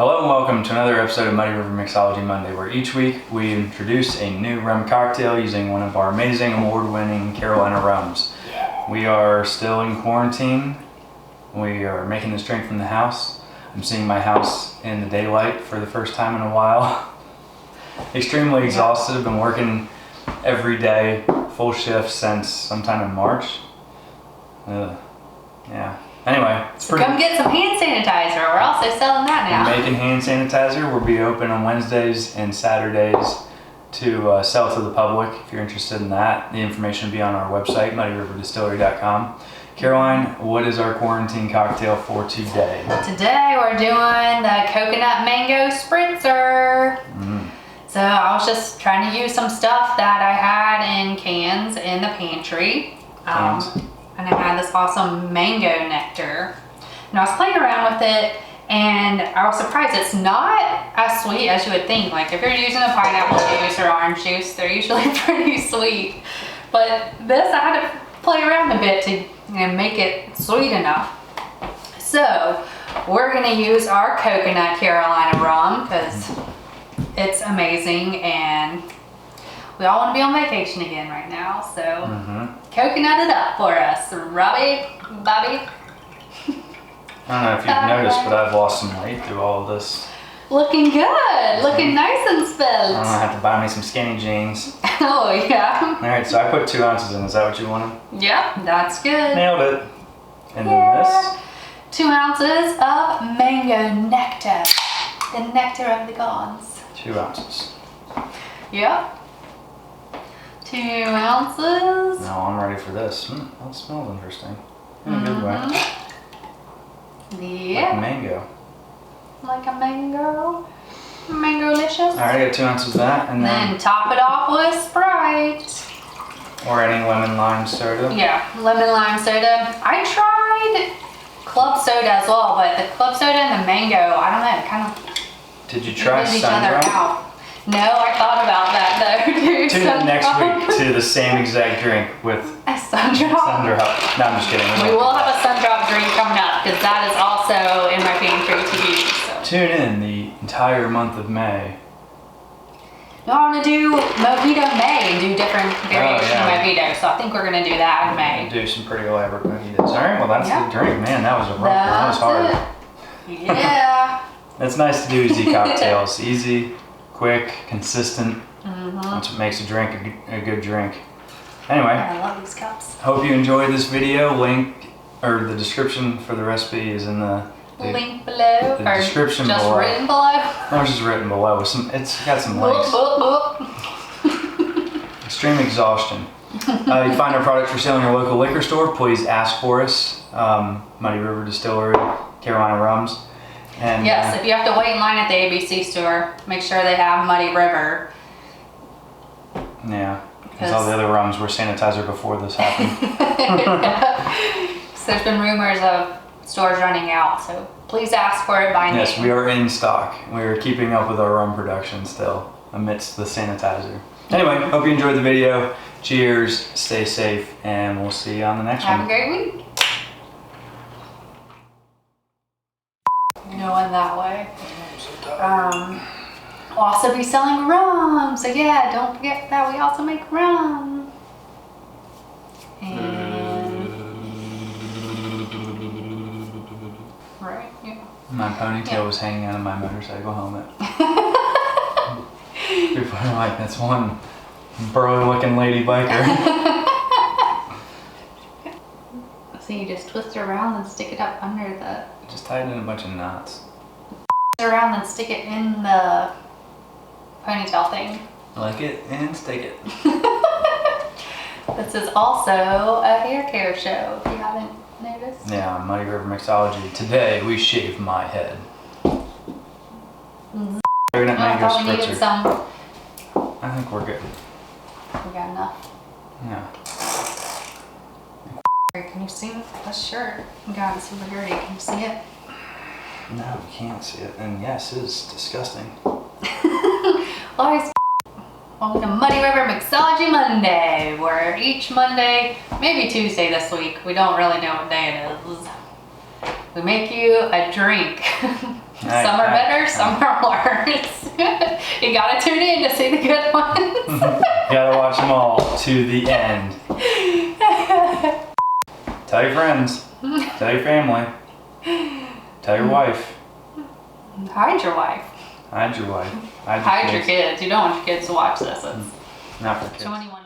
Hello and welcome to another episode of Muddy River Mixology Monday, where each week we introduce a new rum cocktail using one of our amazing award-winning Carolina rums. We are still in quarantine. We are making this drink from the house. I'm seeing my house in the daylight for the first time in a while. Extremely exhausted. I've been working every day, full shift since sometime in March. Yeah. Anyway, it's pretty. Come get some hand sanitizer. We're also selling that now. We're making hand sanitizer. We'll be open on Wednesdays and Saturdays to sell to the public if you're interested in that. The information will be on our website, muddyriverdistillery.com. Caroline, what is our quarantine cocktail for today? Today we're doing the Coconut Mango Spritzer. So I was just trying to use some stuff that I had in cans in the pantry. And I had this awesome Mango Nectar. And I was playing around with it, and I was surprised it's not as sweet as you would think. Like if you're using a pineapple juice or orange juice, they're usually pretty sweet. But this, I had to play around a bit to make it sweet enough. So we're gonna use our Coconut Carolina rum because it's amazing, and we all want to be on vacation again right now, so coconut it up for us, Bobby. I don't know if you've noticed, but I've lost some weight through all of this. Looking good, looking nice and svelte. I'm gonna have to buy me some skinny jeans. Oh yeah. All right, so I put 2 ounces in. Is that what you wanted? Yeah, that's good. Nailed it. And then this? 2 ounces of Mango Nectar, the nectar of the gods. 2 ounces. Yep. 2 ounces. Now I'm ready for this. That smells interesting. In a good way. Yeah. Like mango. Like a mango. Mango-licious. Alright, I got 2 ounces of that. And then top it off with Sprite. Or any lemon lime soda. Yeah, lemon lime soda. I tried club soda as well, but the club soda and the mango, I don't know, kind of. Did you try each other Sun-Drop? out. No, I thought about that though, dude. Tune in next week to the same exact drink with a Sun-Drop. Sun-Drop. No, I'm just kidding. We will have a Sun-Drop drink coming up because that is also in my pantry to use. So. Tune in the entire month of May. No, I want to do Mojito May and do different variations of Mojito, so I think we're going to do that in May. Do some pretty elaborate mojitos. Alright, well that's the drink. Man, that was a rough one. That was hard. Yeah. It's nice to do easy cocktails. Easy, quick, consistent. That's what makes a drink a good drink. Anyway, I love these cups. Hope you enjoyed this video. Link, or the description for the recipe is in the link below. The description just below. Written below. No, it's just written below. It's got some links. Extreme exhaustion. You can find our products for sale in your local liquor store. Please ask for us. Muddy River Distillery, Carolina Rums. And, yes, if you have to wait in line at the ABC store, make sure they have Muddy River. Yeah, because all the other rums were sanitizer before this happened. So there's been rumors of stores running out, so please ask for it by name. Yes, we are in stock. We are keeping up with our rum production still amidst the sanitizer. Anyway, hope you enjoyed the video. Cheers, stay safe, and we'll see you on the next one. Have a great week. Going that way. We'll also be selling rum, so yeah, don't forget that we also make rum. And right, yeah. My ponytail was hanging out of my motorcycle helmet. People are like, that's one burly looking lady biker. So you just twist it around and stick it up under the... Just tie it in a bunch of knots. Around and stick it in the ponytail thing. Like it and stick it. This is also a hair care show, if you haven't noticed. Yeah, Muddy River Mixology. Today we shave my head. Coconut Mango I thought we needed Spritzer. some. I think we're good. We got enough. Yeah. Can you see this shirt? God, it's super dirty. Can you see it? No, you can't see it. And yes, it is disgusting. Always. Welcome to Muddy River Mixology Monday, where each Monday, maybe Tuesday this week, we don't really know what day it is. We make you a drink. Some are better, some some are worse. You gotta tune in to see the good ones. You gotta watch them all to the end. Tell your friends. Tell your family. Tell your wife. Hide your wife. Hide your wife. Hide your kids. You don't want your kids to watch this. It's not for kids. 21.